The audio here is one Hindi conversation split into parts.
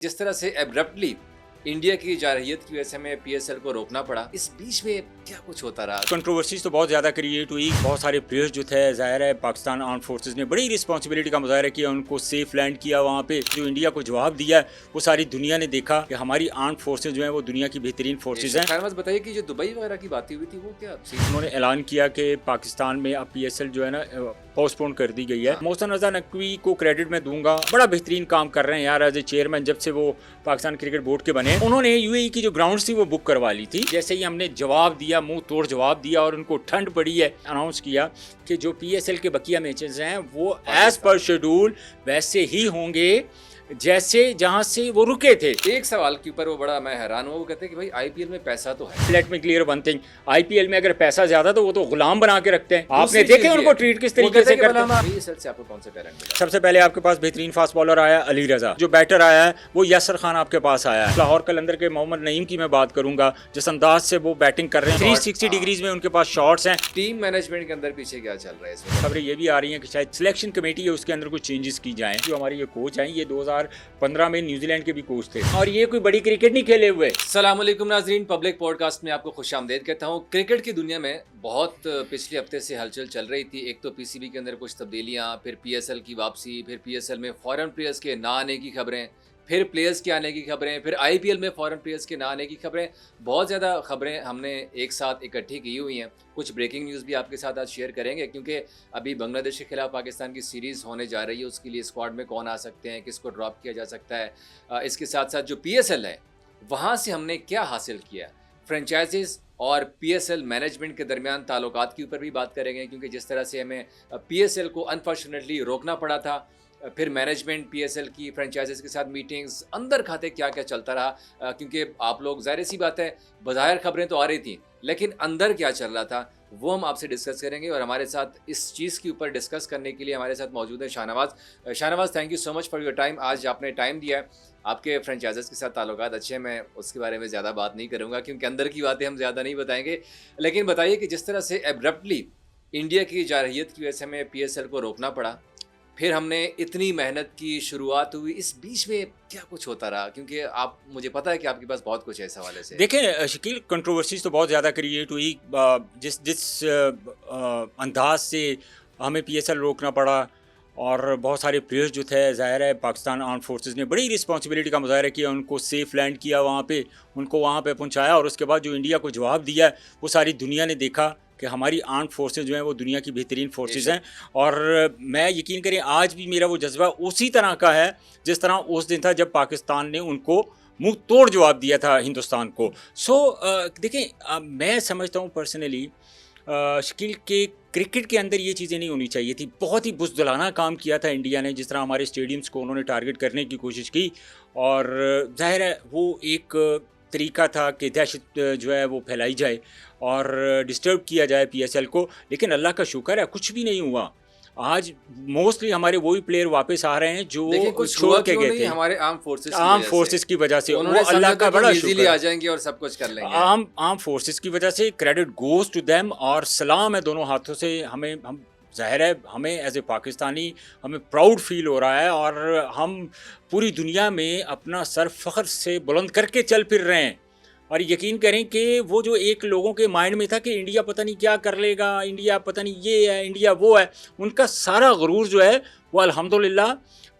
जिस तरह से एब्रप्टली इंडिया की जारहियत की वजह से हमें पीएसएल को रोकना पड़ा, इस बीच में क्या कुछ होता रहा। कंट्रोवर्सीज तो बहुत ज़्यादा क्रिएट हुई। बहुत सारे प्लेयर्स जो थे, ज़ाहिर है पाकिस्तान आर्म फोर्सेस ने बड़ी रिस्पॉन्सिबिलिटी का मुजाहरा किया, उनको सेफ लैंड किया। वहाँ पे जो इंडिया को जवाब दिया वो सारी दुनिया ने देखा कि हमारी आर्म फोर्सेज जो हैं वो दुनिया की बेहतरीन फोर्सेज हैं। शाहनवाज बताइए कि जो दुबई वगैरह की बातें हुई थी वो क्या थी? उन्होंने ऐलान किया कि पाकिस्तान में अब पीएसएल जो है ना पोस्टपोन कर दी गई है। मोहसिन रजा नकवी को क्रेडिट मैं दूंगा, बड़ा बेहतरीन काम कर रहे हैं यार एज ए चेयरमैन। जब से वो पाकिस्तान क्रिकेट बोर्ड के बने, उन्होंने यूएई की जो ग्राउंड्स थी वो बुक करवा ली थी। जैसे ही हमने जवाब दिया, मुंह तोड़ जवाब दिया और उनको ठंड पड़ी है, अनाउंस किया कि जो पीएसएल के बकिया मैचेस हैं वो एज पर शेड्यूल वैसे ही होंगे जैसे जहां से वो रुके थे। एक सवाल के ऊपर वो बड़ा मैं हैरान हुआ, वो कहते हैं कि भाई आईपीएल में पैसा तो है। Let me clear one thing, IPL में अगर पैसा ज्यादा तो वो तो गुलाम बना के रखते हैं। आपने देखे उनको ट्रीट किस तरीके से करते हैं। पीएसएल से आपको कौन सा टैलेंट मिला? सबसे पहले आपके पास बेहतरीन फास्ट बॉलर आया अली रजा, जो बैटर आया है वो यासर खान आपके पास आया है। लाहौर कलंदर के मोहम्मद नईम की मैं बात करूंगा, जिस अंदाज से वो बैटिंग कर रहे हैं 360 डिग्रीज में उनके पास शॉट्स हैं। टीम मैनेजमेंट के अंदर पीछे क्या चल रहा है इसमें? खबरें ये भी आ रही हैं कि शायद सिलेक्शन कमेटी है उसके अंदर कुछ चेंजेस की जाएं। जो हमारे ये कोच हैं ये 2015 में न्यूजीलैंड के भी कोच थे और ये कोई बड़ी क्रिकेट नहीं खेले हुए। अस्सलाम वालेकुम नाजरीन, पब्लिक पॉडकास्ट में आपको खुशामदीद कहता हूँ। क्रिकेट की दुनिया में बहुत पिछले हफ्ते से हलचल चल रही थी। एक तो पीसीबी के अंदर कुछ तब्दीलियाँ, फिर पीएसएल की वापसी, फिर पीएसएल में फॉरेन प्लेयर्स के ना आने की खबरें, फिर प्लेयर्स के आने की खबरें, फिर आईपीएल में फॉरेन प्लेयर्स के ना आने की खबरें। बहुत ज़्यादा खबरें हमने एक साथ इकट्ठी की हुई हैं। कुछ ब्रेकिंग न्यूज़ भी आपके साथ आज शेयर करेंगे, क्योंकि अभी बांग्लादेश के खिलाफ पाकिस्तान की सीरीज़ होने जा रही है। उसके लिए स्क्वाड में कौन आ सकते हैं, किसको ड्रॉप किया जा सकता है। इसके साथ साथ जो पीएसएल है वहाँ से हमने क्या हासिल किया, फ्रेंचाइजीज और पीएसएल मैनेजमेंट के दरमियान ताल्लुकात के ऊपर भी बात करेंगे, क्योंकि जिस तरह से हमें पीएसएल को अनफॉर्चुनेटली रोकना पड़ा था, फिर मैनेजमेंट पीएसएल की फ्रेंचाइजीज के साथ मीटिंग्स, अंदर खाते क्या क्या चलता रहा। क्योंकि आप लोग, जाहिर सी बात है, बाहर खबरें तो आ रही थी लेकिन अंदर क्या चल रहा था वो हम आपसे डिस्कस करेंगे। और हमारे साथ इस चीज़ के ऊपर डिस्कस करने के लिए हमारे साथ मौजूद है Shahnawaz. Shahnawaz, thank you so much for your time. आज आपने टाइम दिया है। आपके फ्रेंचाइजीज के साथ ताल्लुकात अच्छे हैं, मैं उसके बारे में ज़्यादा बात नहीं करूँगा क्योंकि अंदर की बातें हम ज़्यादा नहीं बताएंगे। लेकिन बताइए कि जिस तरह से एब्रप्टली इंडिया की जारहियत की वजह से हमें पीएसएल को रोकना पड़ा, फिर हमने इतनी मेहनत की, शुरुआत हुई, इस बीच में क्या कुछ होता रहा? क्योंकि आप, मुझे पता है कि आपके पास बहुत कुछ है इस हवाले से। देखें शकील, कंट्रोवर्सीज तो बहुत ज़्यादा क्रिएट हुई। जिस जिस अंदाज से हमें पीएसएल रोकना पड़ा और बहुत सारे प्लेयर्स जो थे, ज़ाहिर है पाकिस्तान आर्म फोर्सेस ने बड़ी रिस्पॉन्सिबिलिटी का मुजाहरा किया, उनको सेफ लैंड किया, वहाँ पे उनको वहाँ पे पहुँचाया। और उसके बाद जो इंडिया को जवाब दिया वो सारी दुनिया ने देखा कि हमारी आर्म फोर्सेज जो हैं वो दुनिया की बेहतरीन फोर्सेज हैं। और मैं, यकीन करें, आज भी मेरा वो जज्बा उसी तरह का है जिस तरह उस दिन था जब पाकिस्तान ने उनको मुंह तोड़ जवाब दिया था हिंदुस्तान को। देखें, मैं समझता हूँ पर्सनली शकील के क्रिकेट के अंदर ये चीज़ें नहीं होनी चाहिए थी। बहुत ही बुज़दिलाना काम किया था इंडिया ने, जिस तरह हमारे स्टेडियम्स को उन्होंने टारगेट करने की कोशिश की। और ज़ाहिर है वो एक तरीका था कि दहशत जो है वो फैलाई जाए और डिस्टर्ब किया जाए पीएसएल को। लेकिन अल्लाह का शुक्र है कुछ भी नहीं हुआ। आज मोस्टली हमारे वही प्लेयर वापस आ रहे हैं जो छोड़ के गए थे हमारे आर्म फोर्सेस की वजह से। वो अल्लाह का बड़ा शुक्र आ जाएंगे और सब कुछ कर लेंगे। आर्म फोर्सेस की वजह से क्रेडिट गोज टू देम और सलाम है दोनों हाथों से। हम ज़ाहिर है हमें एज ए पाकिस्तानी हमें प्राउड फील हो रहा है और हम पूरी दुनिया में अपना सर फ़ख्र से बुलंद करके चल फिर रहे हैं। और यकीन करें कि वो जो एक लोगों के माइंड में था कि इंडिया पता नहीं क्या कर लेगा, इंडिया पता नहीं ये है, इंडिया वो है, उनका सारा गुरूर जो है वो अल्हम्दुलिल्लाह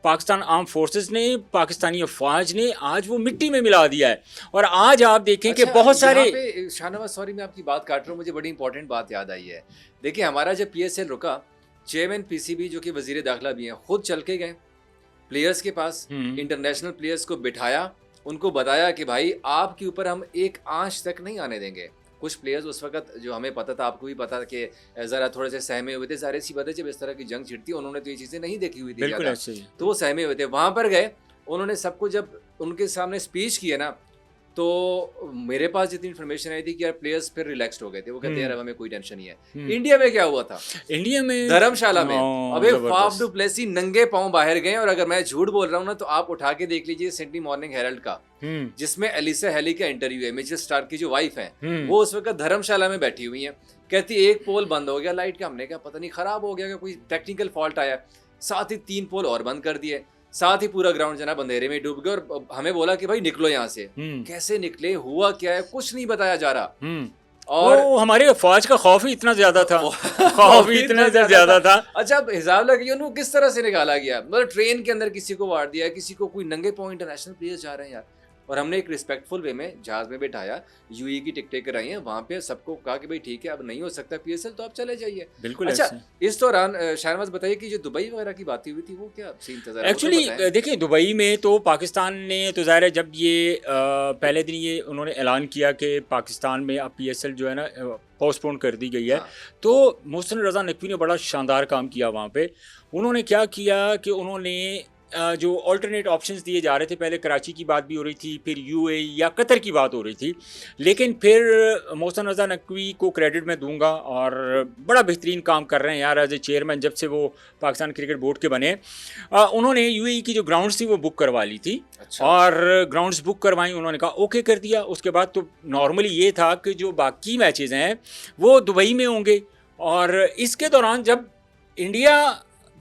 पाकिस्तान आर्म फोर्सेस ने, पाकिस्तानी अफवाज ने आज वो मिट्टी में मिला दिया है। और आज आप देखें कि बहुत सारे, शाहनवाज सॉरी मैं आपकी बात काट रहा हूँ, मुझे बड़ी इंपॉर्टेंट बात याद आई है। देखिए, हमारा जब पीएसएल रुका, चेयरमैन पीसीबी जो कि वजीर दाखिला भी हैं, खुद चल के गए प्लेयर्स के पास, इंटरनेशनल प्लेयर्स को बिठाया, उनको बताया कि भाई आपके ऊपर हम एक आंच तक नहीं आने देंगे। कुछ प्लेयर्स उस वक्त, जो हमें पता था, आपको भी पता था, कि ज़रा थोड़े से सहमे हुए थे। सारी सी बात है, जब इस तरह की जंग छिड़ती, उन्होंने तो ये चीज़ें नहीं देखी हुई थी ज़्यादा, तो वो सहमे हुए थे। वहाँ पर गए, उन्होंने सबको जब उनके सामने स्पीच किया ना, तो मेरे पास जितनी इन्फॉर्मेशन आई थी कि यार प्लेयर्स फिर रिलैक्स्ड हो गए थे। वो कहते हैं यार हमें कोई टेंशन नहीं है। इंडिया में क्या हुआ था? इंडिया में धर्मशाला में अबे फाफ डू प्लेसी नंगे पांव बाहर गए। और अगर मैं झूठ बोल रहा हूँ ना तो आप उठा के देख लीजिए सिडनी मॉर्निंग हेरल्ड का, जिसमें एलिसा हेली का इंटरव्यू है, मिचेल स्टार्क की जो वाइफ है, वो उस वक्त धर्मशाला में बैठी हुई है। कहती एक पोल बंद हो गया लाइट का, हमने कहा पता नहीं खराब हो गया, कोई टेक्निकल फॉल्ट आया। साथ ही 3 पोल और बंद कर दिए। साथ ही पूरा ग्राउंड जो है ना अंधेरे में डूब गया और हमें बोला कि भाई निकलो यहाँ से। कैसे निकले, हुआ क्या है, कुछ नहीं बताया जा रहा। और वो हमारे फौज का खौफ ही इतना ज्यादा था, खौफ ही इतना ज्यादा था। अच्छा, अब हिसाब लगाइए उनको किस तरह से निकाला गया, मतलब ट्रेन के अंदर किसी को वार दिया, किसी को, कोई नंगे पांव इंटरनेशनल प्लेयर्स जा रहे हैं यार। और हमने एक रिस्पेक्टफुल वे में जहाज में बैठाया, यूएई की टिकटें कराई हैं, वहां पे सबको कहा कि भाई ठीक है अब नहीं हो सकता पीएसएल तो आप चले जाइए। बिल्कुल। अच्छा, इस दौरान शाहनवाज बताइए कि जो दुबई वगैरह की बातें हुई थी वो क्या सीन था? एक्चुअली देखिए, दुबई में तो पाकिस्तान ने तो ज़ाहिर है जब ये पहले दिन ये उन्होंने ऐलान किया कि पाकिस्तान में अब पीएसएल जो है ना पोस्टपोन कर दी गई है। हाँ। तो मोहसिन रज़ा नकवी ने बड़ा शानदार काम किया वहाँ पे। उन्होंने क्या किया कि उन्होंने जो अल्टरनेट ऑप्शंस दिए जा रहे थे, पहले कराची की बात भी हो रही थी, फिर यूएई या कतर की बात हो रही थी, लेकिन फिर मोहसिन रज़ा नकवी को क्रेडिट मैं दूंगा और बड़ा बेहतरीन काम कर रहे हैं यार एज ए चेयरमैन जब से वो पाकिस्तान क्रिकेट बोर्ड के बने। उन्होंने यूएई की जो ग्राउंड्स थी वो बुक करवा ली थी। अच्छा। और ग्राउंड्स बुक करवाई, उन्होंने कहा ओके कर दिया। उसके बाद तो नॉर्मली ये था कि जो बाकी मैचेज़ हैं वो दुबई में होंगे। और इसके दौरान जब इंडिया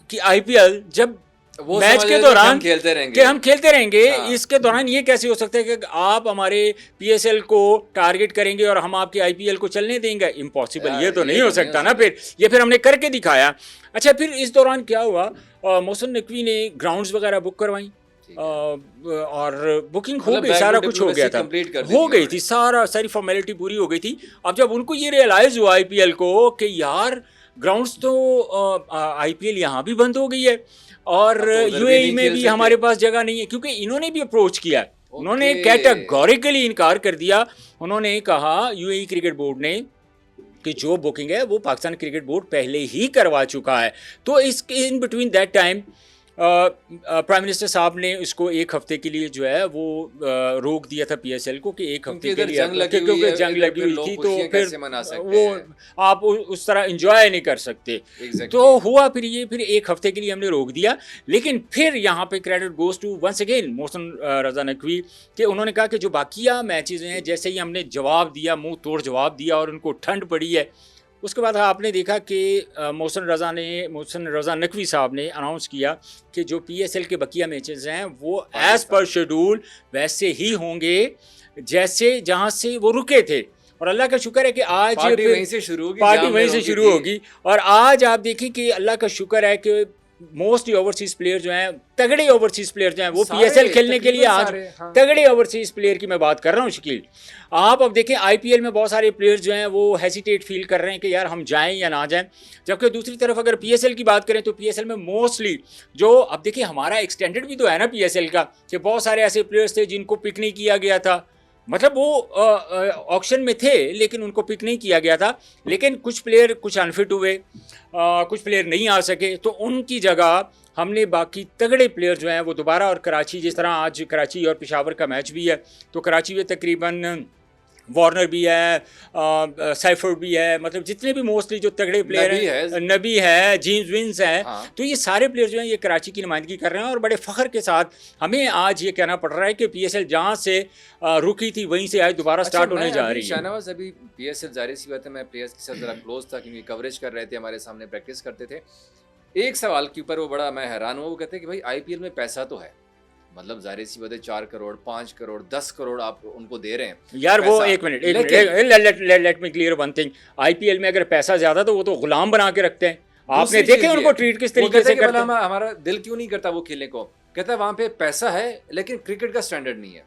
की आईपीएल जब वो मैच के हम दौरान खेलते रहेंगे कि हम खेलते रहेंगे, हाँ। इसके दौरान ये कैसे हो सकता है कि आप हमारे पीएसएल को टारगेट करेंगे और हम आपके आईपीएल को चलने देंगे? इम्पॉसिबल, ये तो नहीं हो सकता ना। फिर हमने करके दिखाया। अच्छा, फिर इस दौरान क्या हुआ, मोहसिन नकवी ने ग्राउंड्स वगैरह बुक करवाई और बुकिंग हो गई, सारा कुछ हो गया था, हो गई थी, सारी फॉर्मेलिटी पूरी हो गई थी। अब जब उनको ये रियलाइज हुआ आईपीएल को कि यार ग्राउंड्स तो आईपीएल यहाँ भी बंद हो गई है और यूएई में भी हमारे पास जगह नहीं है, क्योंकि इन्होंने भी अप्रोच किया। उन्होंने कैटेगोरिकली इनकार कर दिया। उन्होंने कहा यूएई क्रिकेट बोर्ड ने कि जो बुकिंग है वो पाकिस्तान क्रिकेट बोर्ड पहले ही करवा चुका है। तो इस in between that time prime minister साहब ने इसको एक हफ्ते के लिए जो है वो रोक दिया था पीएसएल को कि एक हफ्ते के लिए, क्योंकि जंग लगी हुई थी तो फिर वो आप उस तरह एंजॉय नहीं कर सकते। तो हुआ फिर एक हफ्ते के लिए हमने रोक दिया। लेकिन फिर यहाँ पे credit goes to once again Mohsin Raza Naqvi कि उन्होंने कहा कि जो बाकिया मैचेस हैं, जैसे ही हमने जवाब दिया, मुंह तोड़ जवाब दिया और उनको ठंड पड़ी है, उसके बाद आपने देखा कि मोहसिन रज़ा नकवी साहब ने अनाउंस किया कि जो पीएसएल के बकिया मैचेस हैं वो एज़ पर शेड्यूल वैसे ही होंगे जैसे जहां से वो रुके थे। और अल्लाह का शुक्र है कि आज पार्टी वहीं से शुरू होगी। और आज आप देखिए कि अल्लाह का शुक्र है कि मोस्ट ओवरसीज प्लेयर जो हैं, तगड़े ओवरसीज प्लेयर जो हैं, वो पीएसएल खेलने के लिए आज तगड़े ओवरसीज प्लेयर की मैं बात कर रहा हूँ शकील। आप अब देखें आईपीएल में बहुत सारे प्लेयर जो हैं वो हेसिटेट फील कर रहे हैं कि यार हम जाएं या ना जाएं। जबकि दूसरी तरफ अगर पीएसएल की बात करें तो पीएसएल में मोस्टली जो, अब देखिए हमारा एक्सटेंडेड भी तो है ना पीएसएल का, कि बहुत सारे ऐसे प्लेयर्स थे जिनको पिक नहीं किया गया था, मतलब वो ऑक्शन में थे लेकिन उनको पिक नहीं किया गया था। लेकिन कुछ प्लेयर कुछ अनफिट हुए, कुछ प्लेयर नहीं आ सके, तो उनकी जगह हमने बाकी तगड़े प्लेयर जो हैं वो दोबारा, और कराची, जिस तरह आज कराची और पेशावर का मैच भी है तो कराची में तकरीबन वार्नर भी है, साइफर्ड भी है, मतलब जितने भी मोस्टली जो तगड़े प्लेयर हैं, नबी है, जेम्स विंस है, हाँ। तो ये सारे प्लेयर जो हैं ये कराची की नुमाइंदगी कर रहे हैं। और बड़े फ़ख्र के साथ हमें आज ये कहना पड़ रहा है कि पीएसएल जहाँ से रुकी थी वहीं से आज दोबारा स्टार्ट होने जा रही है। शाहनवाज, अभी पीएसएल जाहिर सी बात है, मैं प्लेयर्स के साथ ज़रा क्लोज था क्योंकि कवरेज कर रहे थे, हमारे सामने प्रैक्टिस करते थे। एक सवाल के ऊपर वो बड़ा मैं हैरान हुआ, वो कहते हैं कि भाई आईपीएल में पैसा तो है, मतलब जाहिर सी बात है 4 करोड़ 5 करोड़ 10 करोड़ आप उनको दे रहे हैं यार। वो एक minute let me clear one thing, IPL में अगर पैसा ज्यादा तो वो तो गुलाम बना के रखते हैं। आपने देखे उनको ट्रीट किस तरीके से करते हैं। हमारा दिल क्यों नहीं करता वो खेलने को, कहता है वहां पे पैसा है लेकिन क्रिकेट का स्टैंडर्ड नहीं है।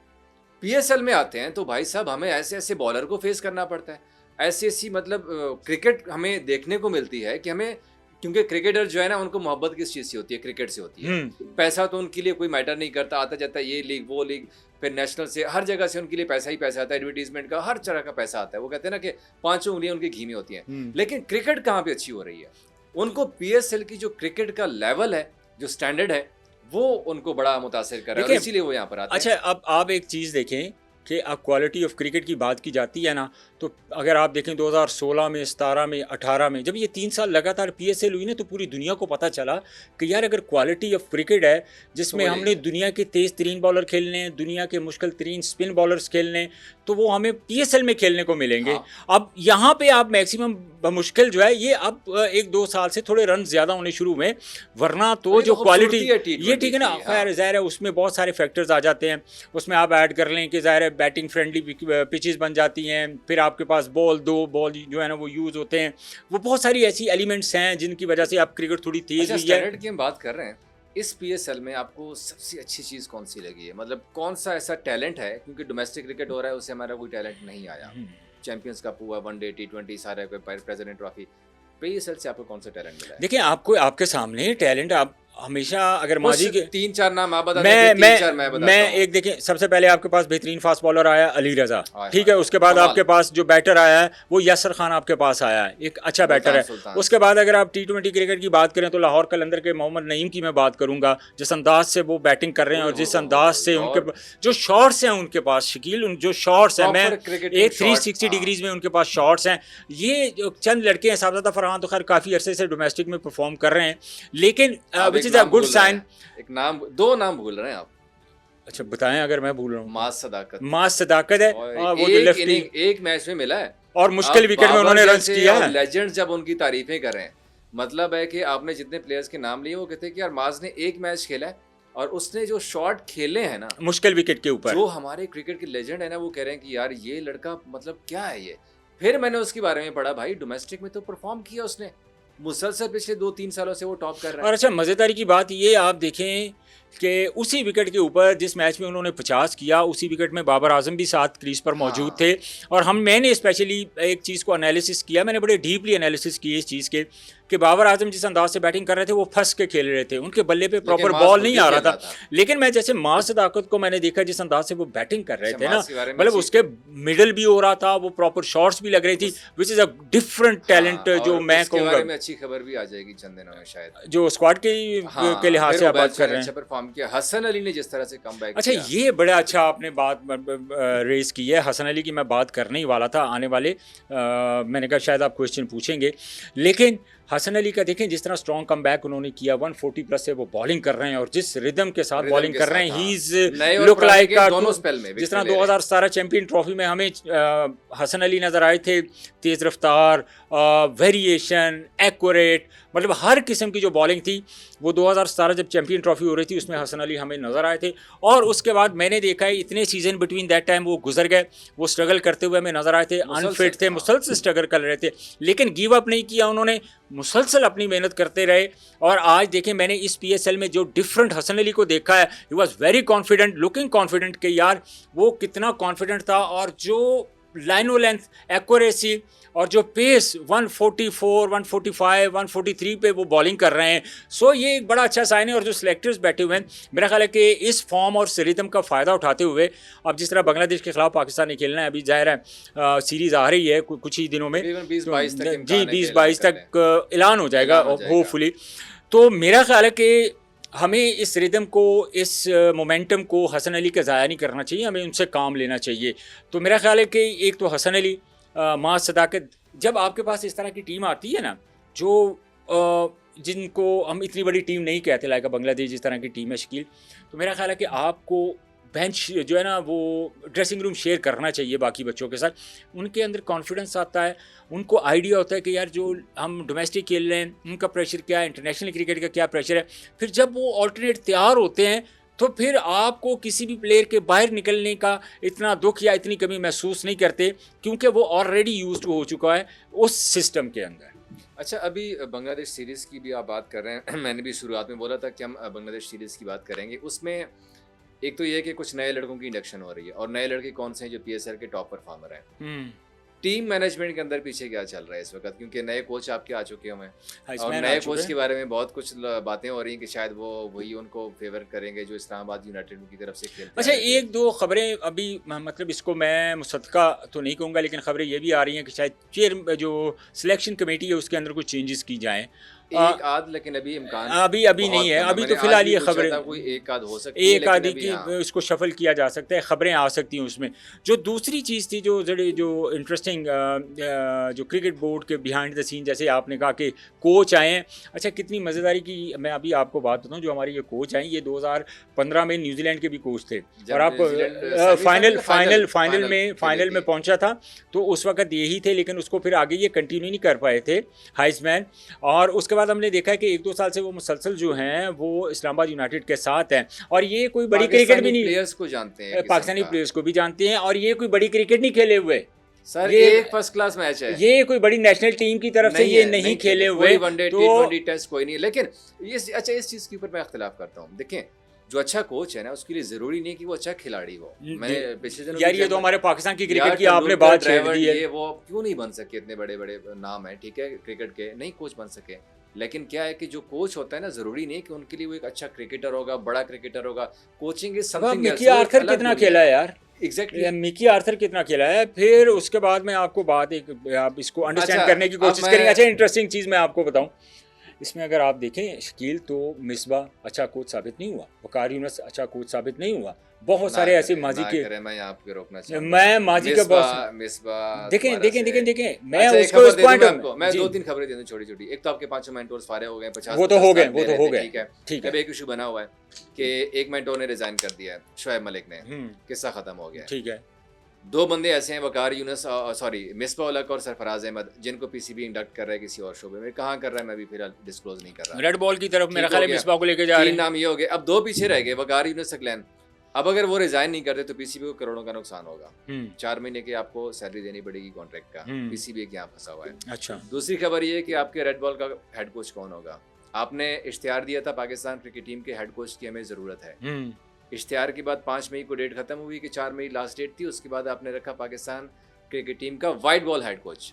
पीएसएल में आते हैं तो भाई साहब हमें ऐसे ऐसे बॉलर को फेस करना पड़ता है, ऐसी मतलब क्रिकेट हमें देखने को मिलती है कि हमें, क्योंकि क्रिकेटर जो है ना उनको मोहब्बत किस चीज़ से होती है, क्रिकेट से होती है। पैसा तो उनके लिए कोई मैटर नहीं करता, आता जाता है ये लीग वो लीग, फिर नेशनल से हर जगह से उनके लिए पैसा ही पैसा आता है, एडवर्टीजमेंट का हर तरह का पैसा आता है। वो कहते हैं ना कि 5 उंगलियां उनकी घी में होती हैं। लेकिन क्रिकेट कहाँ पे अच्छी हो रही है, उनको पीएसएल की जो क्रिकेट का लेवल है, जो स्टैंडर्ड है, वो उनको बड़ा मुतासिर कर रहा है, इसीलिए वो यहाँ पर आते हैं। अच्छा, अब आप एक चीज़ देखें कि क्वालिटी ऑफ क्रिकेट की बात की जाती है ना, तो अगर आप देखें 2016 में, 17 में, 18 में, जब ये 3 साल लगातार पीएसएल हुई ना, तो पूरी दुनिया को पता चला कि यार अगर क्वालिटी ऑफ क्रिकेट है जिसमें वही हमने है। दुनिया के तेज़ तरीन बॉलर खेलने हैं, दुनिया के मुश्किल तरीन स्पिन बॉलर्स खेलने हैं, तो वो हमें पीएसएल में खेलने को मिलेंगे। हाँ। अब यहाँ पे आप मैक्सिमम बमुश्किल जो है ये अब 1-2 साल से थोड़े रन ज़्यादा होने शुरू हुए, वरना तो ये जो तो क्वालिटी खूबसूरती है ये T20 ठीक है ना, की, हाँ। खैर ज़ाहिर है उसमें बहुत सारे फैक्टर्स आ जाते हैं। उसमें आप ऐड कर लें कि ज़ाहिर है बैटिंग फ्रेंडली पिचेस बन जाती हैं, फिर आपके पास दो बॉल जो है ना वो यूज़ होते हैं, वो बहुत सारी ऐसी एलिमेंट्स हैं जिनकी वजह से आप क्रिकेट थोड़ी तेज़ अच्छा, हुई है। स्टैंडर्ड की हम बात कर रहे हैं, इस पीएसएल में आपको सबसे अच्छी चीज़ कौन सी लगी है? मतलब कौन सा ऐसा टैलेंट है, क्योंकि डोमेस्टिक क्रिकेट हो रहा है उससे हमारा कोई टैलेंट नहीं आया। चैंपियंस कप हुआ, वनडे, टी20 सारे प्रेसिडेंट ट्रॉफी, पीएसएल से आपको कौन सा टैलेंट मिला है? देखिए आपको आपके सामने टैलेंट, आप हमेशा अगर माजी कुछ के 3-4 नाम आप बता मैं दें, 3-4 मैं बताता मैं हूँ। एक देखिए, सबसे पहले आपके पास बेहतरीन फास्ट बॉलर आया अली रज़ा, हाय ठीक हाय, है। उसके बाद कमाल। आपके पास जो बैटर आया है वो यासर खान आपके पास आया है, एक अच्छा बैटर है। सुल्तान। उसके बाद अगर आप टी20 क्रिकेट की बात करें तो लाहौर कलंदर के मोहम्मद नईम की मैं बात करूंगा, जिस अंदाज से वो बैटिंग कर रहे हैं और जिस अंदाज से उनके जो शॉट्स हैं उनके पास, शकील उन जो शॉट्स हैं, मैं एक 360 डिग्रीज में उनके पास शॉट्स हैं। ये जो चंद लड़के हैं, साहबजादा फरहान तो खैर काफ़ी अरसे से डोमेस्टिक में परफॉर्म कर रहे हैं, लेकिन which is a good sign. एक नाम, 2 नाम भूल रहे हैं आप। अच्छा बताएं अगर मैं भूल रहा हूँ। मास सदाकत। मास सदाकत है, और वो जो एक लेफ्टी इनिंग एक मैच में मिला है और मुश्किल अब विकेट में बाबर उन्होंने रन जैसे किया और है। लेजेंड्स जब उनकी तारीफें कर रहे हैं, मतलब है कि आपने जितने प्लेयर्स के नाम लिए वो कहते हैं कि यार माज ने एक मैच खेला है और उसने जो शॉट खेले हैं ना मुश्किल विकेट के ऊपर, जो हमारे क्रिकेट के लेजेंड है ना, वो कह रहे हैं कि यार ये लड़का मतलब क्या है ये। फिर मैंने उसके बारे में पढ़ा, भाई डोमेस्टिक में तो परफॉर्म किया उसने मुसलसल पिछले 2-3 सालों से वो टॉप कर रहा और है। अच्छा मज़ेदारी की बात ये आप देखें कि उसी विकेट के ऊपर जिस मैच में उन्होंने 50 किया, उसी विकेट में बाबर आजम भी साथ क्रीज पर मौजूद हाँ। थे। और मैंने स्पेशली एक चीज़ को एनालिसिस किया, मैंने बड़े डीपली एनालिसिस किए इस चीज़ के कि बाबर आजम जिस अंदाज से बैटिंग कर रहे थे वो फंस के खेल रहे थे, उनके बल्ले पे प्रॉपर मास बॉल खुद नहीं भी आ रहा खेल था। लेकिन मैं जैसे मास सदाकत को मैंने देखा जिस अंदाज से वो बैटिंग कर रहे अच्छा, थे ना, मास के बारे में मतलब अच्छी- उसके मिडल भी हो रहा था, वो प्रॉपर शॉट्स भी लग रही थी, विच इज़ अ डिफरेंट टैलेंट हाँ, जो और मैं उसके बारे कहूँगा। में अच्छी खबर भी आ जाएगी चंद दिनों में शायद। जो स्क्वाड के हाँ, के लिहाज फिर से आप उबैद बात कर रहे अच्छा हैं। परफॉर्म किया, हसन अली ने जिस तरह से कमबैक अच्छा किया। ये बड़ा अच्छा आपने बात रेस की है, हसन अली की मैं बात करने ही वाला था आने वाले, मैंने कहा शायद आप क्वेश्चन पूछेंगे, लेकिन हसन अली का देखें जिस तरह स्ट्रॉन्ग कमबैक उन्होंने किया, 140 प्लस से वो बॉलिंग कर रहे हैं और जिस रिदम के साथ रिदम बॉलिंग के कर रहे हैं, साथ, ही इज नए और लुक पुराने लाइक के दोनों स्पेल में जिस तरह विकेट ले रहे हैं। 2017 चैंपियन ट्रॉफी में हमें हसन अली नज़र आए थे, तेज़ रफ्तार, वेरिएशन, एक्यूरेट, मतलब हर किस्म की जो बॉलिंग थी वो 2017 जब चैंपियन ट्रॉफी हो रही थी उसमें हसन अली हमें नज़र आए थे। और उसके बाद मैंने देखा है इतने सीज़न बिटवीन दैट टाइम वो गुजर गए, वो स्ट्रगल करते हुए हमें नज़र आए थे, अनफिट थे, मुसलसल स्ट्रगल कर रहे थे, लेकिन गिव अप नहीं किया उन्होंने, मुसलसल अपनी मेहनत करते रहे। और आज देखें मैंने इस पीएसएल में जो डिफरेंट हसन अली को देखा है, he was very confident, looking confident कि यार वो कितना कॉन्फिडेंट था, और जो लाइनो लेंथ, एक्यूरेसी और जो पेस 144, 145, 143 पे वो बॉलिंग कर रहे हैं, सो ये एक बड़ा अच्छा साइन है। और जो सिलेक्टर्स बैठे हुए हैं, मेरा ख्याल है कि इस फॉर्म और रिदम का फ़ायदा उठाते हुए अब जिस तरह बांग्लादेश के खिलाफ पाकिस्तान ने खेलना है, अभी जाहिर है सीरीज़ आ रही है कुछ ही दिनों में, 20-22 तक जी 20-22 तक ऐलान हो जाएगा होपफुली। तो मेरा ख्याल है कि हमें इस रिदम को, इस मोमेंटम को हसन अली का ज़ाया नहीं करना चाहिए, हमें उनसे काम लेना चाहिए। तो मेरा ख्याल है कि एक तो हसन अली, मास सदाकत, जब आपके पास इस तरह की टीम आती है ना जो जिनको हम इतनी बड़ी टीम नहीं कहते, लाइक बांग्लादेश जिस तरह की टीम है शकील, तो मेरा ख्याल है कि आपको बेंच जो है ना वो ड्रेसिंग रूम शेयर करना चाहिए बाकी बच्चों के साथ। उनके अंदर कॉन्फिडेंस आता है, उनको आइडिया होता है कि यार जो हम डोमेस्टिक खेल रहे हैं उनका प्रेशर क्या है, इंटरनेशनल क्रिकेट का क्या प्रेशर है। फिर जब वो ऑल्टरनेट तैयार होते हैं तो फिर आपको किसी भी प्लेयर के बाहर निकलने का इतना दुख या इतनी कमी महसूस नहीं करते, क्योंकि वो ऑलरेडी यूज्ड हो चुका है उस सिस्टम के अंदर। अच्छा, अभी बांग्लादेश सीरीज़ की भी आप बात कर रहे हैं मैंने भी शुरुआत में बोला था कि हम बांग्लादेश सीरीज़ की बात करेंगे। उसमें एक तो ये है कि कुछ नए लड़कों की इंडक्शन हो रही है, और नए लड़के कौन से हैं जो पीएसएल के टॉप परफॉर्मर हैं। टीम मैनेजमेंट के अंदर पीछे क्या चल रहा है इस वक्त, क्योंकि नए कोच आपके आ चुके हैं, और नए कोच के बारे में बहुत कुछ बातें हो रही हैं कि शायद वो वही उनको फेवर करेंगे जो इस्लामाबाद यूनाइटेड की तरफ से खेलते हैं। अच्छा एक दो खबरें अभी, मतलब इसको मैं मुसद्दका तो नहीं कहूँगा, लेकिन खबरें ये भी आ रही हैं कि शायद चेयर जो सिलेक्शन कमेटी है उसके अंदर कुछ चेंजेस की जाएँ, एक आध, लेकिन अभी इम्कान अभी बहुत नहीं है, कम अभी तो मैंने आज फिलहाल भी ये पूछा खबरें था, कोई एक आध हो सकती है, एक लेकिन आदि अभी की हाँ। इसको शफल किया जा सकता है, खबरें आ सकती हैं उसमें। जो दूसरी चीज़ थी जो इंटरेस्टिंग, जो क्रिकेट बोर्ड के बिहाइंड द सीन, जैसे आपने कहा कि कोच आए हैं। अच्छा, कितनी मज़ेदारी की मैं अभी आपको बात बताऊं, जो हमारे ये कोच आए ये 2015 में न्यूजीलैंड के भी कोच थे, और जब आप न्यूजीलैंड सेमीफाइनल फाइनल फाइनल खेली फाइनल में थी। पहुंचा था, तो उस वक्त यही थे, लेकिन उसको फिर आगे ये कंटिन्यू नहीं कर पाए थे, हाइसमैन। और उसके बाद हमने देखा है कि 1-2 साल से वो मुसलसल जो हैं वो इस्लामाबाद यूनाइटेड के साथ हैं, और ये कोई बड़ी क्रिकेट भी नहीं, प्लेयर्स को जानते हैं किस्म पाकिस्तानी का। प्लेयर्स को भी जानते हैं, और ये कोई बड़ी क्रिकेट नहीं खेले हुए, सर ये एक फर्स्ट क्लास मैच है, ये कोई बड़ी नेशनल टीम की तरफ से ये नहीं खेले हुए, कोई वनडे तो T20 टेस्ट कोई नहीं। लेकिन ये अच्छा, इस चीज के ऊपर मैं इख्तिलाफ करता हूँ। देखें, जो अच्छा कोच है ना, उसके लिए जरूरी नहीं कि वो अच्छा खिलाड़ी हो। मैंने पिछले दिनों यार ये तो हमारे पाकिस्तान की क्रिकेट की आपने बात छेड़ दी है। ये वो क्यों नहीं बन सके, इतने बड़े बड़े नाम है, ठीक है, क्रिकेट के नहीं कोच बन सके। लेकिन क्या है कि जो कोच होता है ना, जरूरी नहीं कि उनके लिए वो एक अच्छा क्रिकेटर होगा, बड़ा क्रिकेटर होगा। Coaching is something else. Mickey Arthur कितना खेला है यार, एग्जैक्टली मिकी आर्थर कितना खेला है। फिर उसके बाद मैं आपको बात एक, आप इसको अंडरस्टैंड करने की कोशिश करेंगे। अच्छा, इंटरेस्टिंग चीज़ मैं आपको बताऊं, इसमें अगर आप देखें, शकील तो मिसबा अच्छा कोच साबित नहीं हुआ, वकार यूनुस अच्छा कोच साबित नहीं हुआ, बहुत सारे ऐसे माजी के, मैं यहाँ पे रोकना चाहूंगा, मैं माजी का बहुत देखें मैं उसको इस पॉइंट में मैं 2-3 खबरें दे दूं छोटी-छोटी। एक तो आपके 5 मेंटोर्स फारे हो गए, 50 वो तो हो गए, ठीक है। अब एक इशू बना हुआ है कि एक मेंटोर ने रिजाइन कर दिया है, शोएब मलिक ने, किस्सा खत्म हो गया, ठीक है। 2 बंदे ऐसे हैं, वकार यूनुस, मिसबा उल हक और सरफराज अहमद, जिनको पीसीबी इंडक्ट कर रहा है किसी और शोबे में। कहाँ कर रहा है मैं भी फिलहाल डिस्क्लोज नहीं कर रहा। रेड बॉल की तरफ मेरा ख्याल है मिसबा को लेके जा रहे हैं। 3 नाम ये हो गए, अब 2 पीछे रह गए, वकार यूनुस, सकलैन। अब अगर वो रिजाइन नहीं करते तो पीसीबी को करोड़ों का नुकसान होगा। 4 महीने की आपको सैलरी देनी पड़ेगी कॉन्ट्रैक्ट का। पीसीबी यहाँ फंसा हुआ है। अच्छा, दूसरी खबर ये है कि आपके रेड बॉल का हेड कोच कौन होगा। आपने इश्तिहार दिया था पाकिस्तान क्रिकेट टीम के हेड कोच की हमें जरूरत है। इश्तिहार के बाद 5 मई को डेट खत्म हुई कि 4 मई लास्ट डेट थी। उसके बाद आपने रखा पाकिस्तान क्रिकेट टीम का white ball head coach.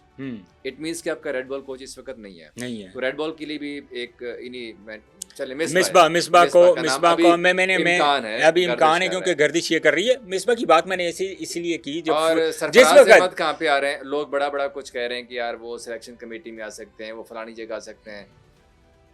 It means कि आपका रेड बॉल कोच इस वक्त नहीं है। तो रेड बॉल के लिए भी एक मिसबा को मैंने अभी इम्कान है, क्योंकि गर्दिश ये कर रही है। मिसबा की बात मैंने इसलिए की जब और सरफराज अहमद कहाँ पे आ रहे हैं, लोग बड़ा कुछ कह रहे हैं कि यार वो सिलेक्शन कमेटी में आ सकते हैं, वो फलानी जगह आ सकते हैं,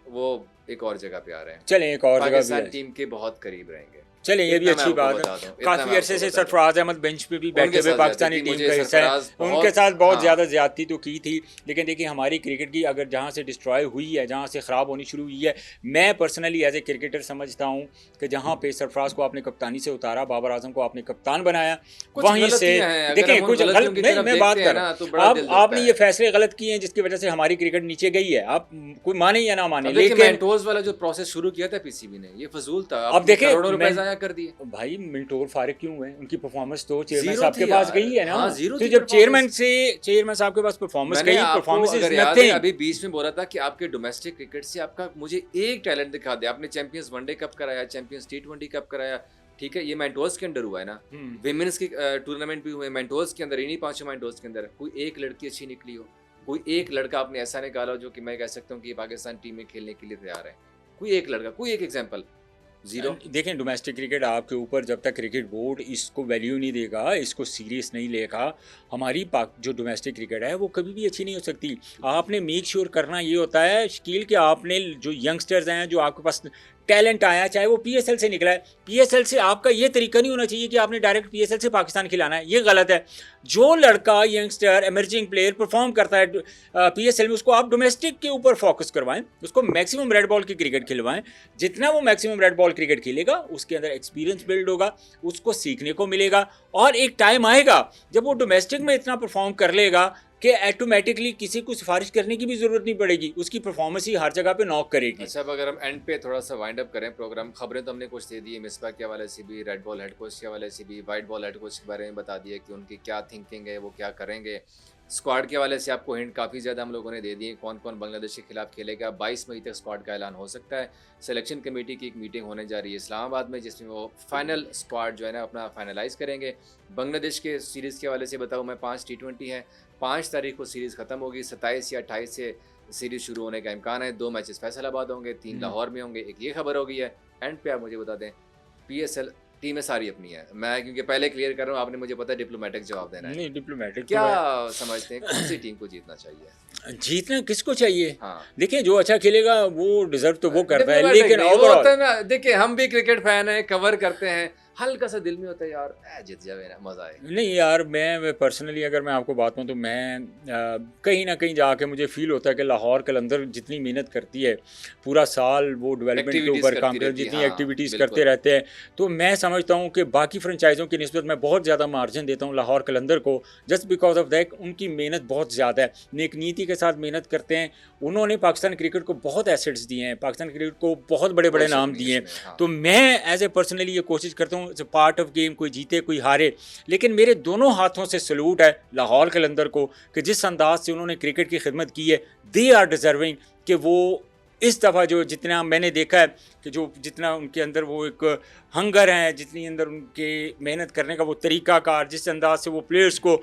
वो एक और जगह पे आ रहे हैं। चलें, एक और जगह पाकिस्तान टीम के बहुत करीब रहेंगे। चलें, ये भी अच्छी बात है। काफी अरसे से सरफराज अहमद बेंच पे भी बैठे हुए पाकिस्तानी टीम का हिस्सा है, उनके साथ बहुत ज़्यादा ज्यादती तो की थी। लेकिन देखिए, हमारी क्रिकेट की अगर जहाँ से डिस्ट्रॉय हुई है, जहाँ से ख़राब होनी शुरू हुई है, मैं पर्सनली एज ए क्रिकेटर समझता हूँ कि जहाँ पे सरफराज को आपने कप्तानी से उतारा, बाबर आजम को आपने कप्तान बनाया, वहीं से देखें कुछ गलत, मैं बात कर रहा हूँ, आपने ये फैसले गलत किए हैं जिसकी वजह से हमारी क्रिकेट नीचे गई है। आप कोई माने या ना माने, लेकिन मेंटोर्स वाला जो प्रोसेस शुरू किया था पीसीबी ने, ये फजूल था। अब देखें, करोड़ों रुपए ज़ाया कर दिए भाई। मिंटोर फारिग क्यों हुए? उनकी परफॉर्मेंस तो चेयरमैन साहब के पास गई है ना। तो जब चेयरमैन साहब के पास परफॉर्मेंस गई, परफॉर्मेंस अभी बीच में बोला था कि आपके डोमेस्टिक क्रिकेट से आपका मुझे एक टैलेंट दिखा दे। आपने चैंपियंस वनडे कप कराया, चैंपियंस T20 कप कराया, ठीक है, ये मेंटोर्स के अंदर हुआ है ना। विमेंस की टूर्नामेंट भी हुए मेंटोर्स के अंदर, इन्हीं 5 मेंटोर्स के अंदर। कोई एक लड़की अच्छी निकली हो, कोई एक लड़का आपने ऐसा निकाला हो जो कि मैं कह सकता हूँ कि पाकिस्तान टीम में खेलने के लिए तैयार है। कोई एक लड़का, कोई एक एग्जाम्पल, जीरो। देखें, डोमेस्टिक क्रिकेट आपके ऊपर जब तक क्रिकेट बोर्ड इसको वैल्यू नहीं देगा, इसको सीरियस नहीं लेगा, हमारी जो डोमेस्टिक क्रिकेट है वो कभी भी अच्छी नहीं हो सकती। आपने मेक श्योर करना ये होता है शकील कि आपने जो यंगस्टर्स हैं, जो आपके पास टैलेंट आया, चाहे वो पीएसएल से निकला है, पीएसएल से आपका ये तरीका नहीं होना चाहिए कि आपने डायरेक्ट पीएसएल से पाकिस्तान खिलाना है, ये गलत है। जो लड़का यंगस्टर एमर्जिंग प्लेयर परफॉर्म करता है पीएसएल में, उसको आप डोमेस्टिक के ऊपर फोकस करवाएं, उसको मैक्सिमम रेड बॉल की क्रिकेट खिलवाएं। जितना वो मैक्सिमम रेड बॉल क्रिकेट खेलेगा, उसके अंदर एक्सपीरियंस बिल्ड होगा, उसको सीखने को मिलेगा, और एक टाइम आएगा जब वो डोमेस्टिक में इतना परफॉर्म कर लेगा कि ऑटोमेटिकली किसी को सिफारिश करने की भी जरूरत नहीं पड़ेगी, उसकी परफॉर्मेंस ही हर जगह पे नॉक करेगी। अच्छा, अब अगर हम एंड पे थोड़ा सा वाइंड अप करें प्रोग्राम, खबरें तो हमने कुछ दे दी, मिसबा के हवाले से भी, रेड बॉल हेड कोच के हवाले से भी, वाइट बॉल हेड कोच के बारे में बता दिया कि उनकी क्या थिंकिंग है, वो क्या करेंगे। स्क्वाड के हवाले से आपको हिंट काफ़ी ज़्यादा हम लोगों ने दे दिए, कौन कौन बांग्लादेश के खिलाफ खेलेगा। 22 मई तक स्क्वाड का ऐलान हो सकता है। सिलेक्शन कमेटी की एक मीटिंग होने जा रही है इस्लामाबाद में, जिसमें वो फाइनल स्क्वाड जो है ना अपना फाइनलाइज करेंगे। बांग्लादेश के सीरीज़ के हवाले से बताऊँ मैं, 5 T20 है, 5 तारीख को सीरीज़ ख़त्म होगी, 27 या 28 से सीरीज़ शुरू होने का इम्कान है। 2 मैचेस फैसलाबाद होंगे, 3 लाहौर में होंगे। एक ये खबर हो गई है। एंड पे आप मुझे बता दें, PSL टीमें सारी अपनी है। मैं क्योंकि पहले क्लियर कर रहा हूँ, आपने मुझे पता है डिप्लोमेटिक जवाब देना है। नहीं, डिप्लोमेटिक क्या समझते हैं कौन सी टीम को जीतना चाहिए? जीतना किसको चाहिए? हाँ, देखिए, जो अच्छा खेलेगा वो डिजर्व तो वो करता है, डिप्लोमेटिक लेकिन नहीं, वो होता ओवरऑल है ना, देखिए हम भी क्रिकेट फैन है, कवर करते हैं, हल्का सा दिल में होता है यार जीत जाए ना, मजा आए। नहीं यार, मैं पर्सनली अगर मैं आपको बात कहूँ तो मैं कहीं ना कहीं जाके मुझे फील होता है कि लाहौर कलंदर जितनी मेहनत करती है पूरा साल, वो डेवलपमेंट के एक्टिविटीज ऊपर करती काम कर, रहती है, जितनी हाँ एक्टिविटीज़ करते बिल्कुल। रहते हैं, तो मैं समझता हूँ कि बाकी फ्रेंचाइज़ों की निस्बत मैं बहुत ज़्यादा मार्जिन देता हूँ लाहौर कलंदर को, जस्ट बिकॉज ऑफ दैट उनकी मेहनत बहुत ज़्यादा है, नेक नीति के साथ मेहनत करते हैं। उन्होंने पाकिस्तान क्रिकेट को बहुत एसेट्स दिए हैं, पाकिस्तान क्रिकेट को बहुत बड़े कोई बड़े शक नाम नहीं दिए हैं। इसमें, हाँ। तो मैं एज ए पर्सनली ये कोशिश करता हूँ, it's a part of game, कोई जीते कोई हारे, लेकिन मेरे दोनों हाथों से सलूट है लाहौर कलंदर को कि जिस अंदाज से उन्होंने क्रिकेट की खिदमत की है, दे आर डिजर्विंग कि वो इस दफ़ा जो जितना मैंने देखा है कि जो जितना उनके अंदर वो एक हंगर है, जितनी अंदर उनके मेहनत करने का वो तरीक़ाकार, जिस अंदाज से वो प्लेयर्स को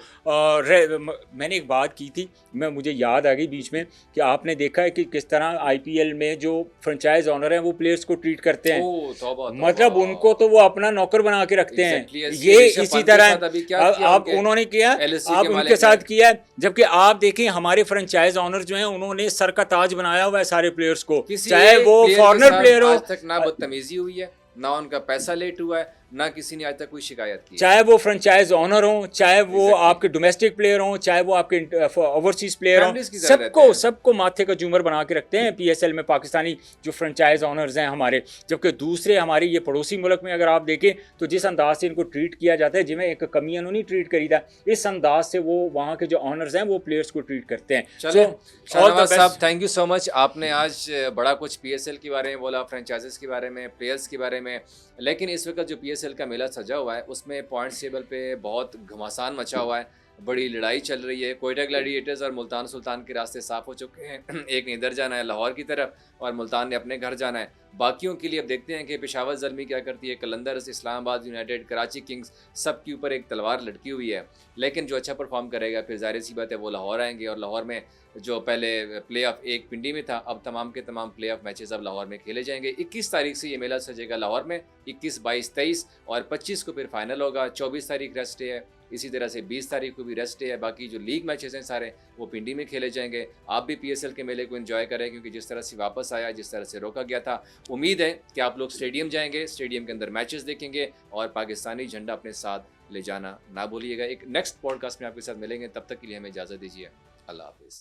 मैंने एक बात की थी, मुझे याद आ गई बीच में, कि आपने देखा है कि किस तरह आईपीएल में जो फ्रेंचाइज ऑनर हैं वो प्लेयर्स को ट्रीट करते हैं, ओह तौबा तौबा। मतलब उनको तो वो अपना नौकर बना के रखते हैं। एग्जैक्टली ये ऋषभ इसी पंत के तरह साथ अभी क्या किया आप उनके उन्होंने किया, एलएससी आप के उनके मालिक ने। साथ किया है, जबकि आप देखें हमारे फ्रेंचाइज ऑनर जो हैं उन्होंने सर का ताज बनाया हुआ है सारे प्लेयर्स को, किसी चाहे एक वो प्लेयर के फॉरनर साथ प्लेयर हो, आज तक ना बदतमीजी हुई है, ना उनका पैसा लेट हुआ है, ना किसी ने आज तक कोई शिकायत की है। चाहे वो फ्रेंचाइज ऑनर हो, चाहे वो Exactly. आपके डोमेस्टिक प्लेयर हो, चाहे वो आपके ओवरसीज प्लेयर Families हो, की तरह रहते सबको हैं। सबको माथे का झूमर बना के रखते हैं पीएसएल में पाकिस्तानी जो फ्रेंचाइज ऑनर्स हैं हमारे। जबकि दूसरे हमारे ये पड़ोसी मुल्क में अगर आप देखें तो जिस अंदाज से इनको ट्रीट किया जाता है, जिन्हें एक कमियां नहीं ट्रीट करी था, इस अंदाज से वो वहाँ के जो ऑनर्स हैं वो प्लेयर्स को ट्रीट करते हैं। चले So, all the शाहनवाज साहब, best. Thank you so much. आपने आज बड़ा कुछ पीएसएल के बारे में बोला, फ्रेंचाइजेस के बारे में, प्लेयर्स के बारे में, लेकिन इस वक्त जो पीएसएल का मेला सजा हुआ है उसमें पॉइंट्स टेबल पे बहुत घमासान मचा हुआ है, बड़ी लड़ाई चल रही है। कोयटा ग्लैडिएटर्स और मुल्तान सुल्तान के रास्ते साफ हो चुके हैं। एक ने इधर जाना है लाहौर की तरफ और मुल्तान ने अपने घर जाना है। बाकियों के लिए अब देखते हैं कि पेशावर ज़ल्मी क्या करती है। कलंदर्स, इस्लामाबाद यूनाइटेड, कराची किंग्स, सब के ऊपर एक तलवार लटकी हुई है। लेकिन जो अच्छा परफॉर्म करेगा फिर ज़ाहिर सी बात है वो लाहौर आएंगे, और लाहौर में जो पहले प्ले ऑफ एक पिंडी में था, अब तमाम के तमाम प्ले ऑफ मैचेस अब लाहौर में खेले जाएंगे। 21 तारीख से ये मेला सजेगा लाहौर में, 21, 22, 23 और 25 को फिर फाइनल होगा। 24 तारीख रेस्ट डे है, इसी तरह से 20 तारीख को भी रेस्ट डे है। बाकी जो लीग मैचेस हैं सारे वो पिंडी में खेले जाएंगे। आप भी पीएसएल के मेले को एंजॉय करें, क्योंकि जिस तरह से वापस आया, जिस तरह से रोका गया था, उम्मीद है कि आप लोग स्टेडियम जाएंगे, स्टेडियम के अंदर मैचेस देखेंगे और पाकिस्तानी झंडा अपने साथ ले जाना ना भूलिएगा। एक नेक्स्ट पॉडकास्ट में आपके साथ मिलेंगे, तब तक के लिए हमें इजाज़त दीजिए। अल्लाह हाफिज़।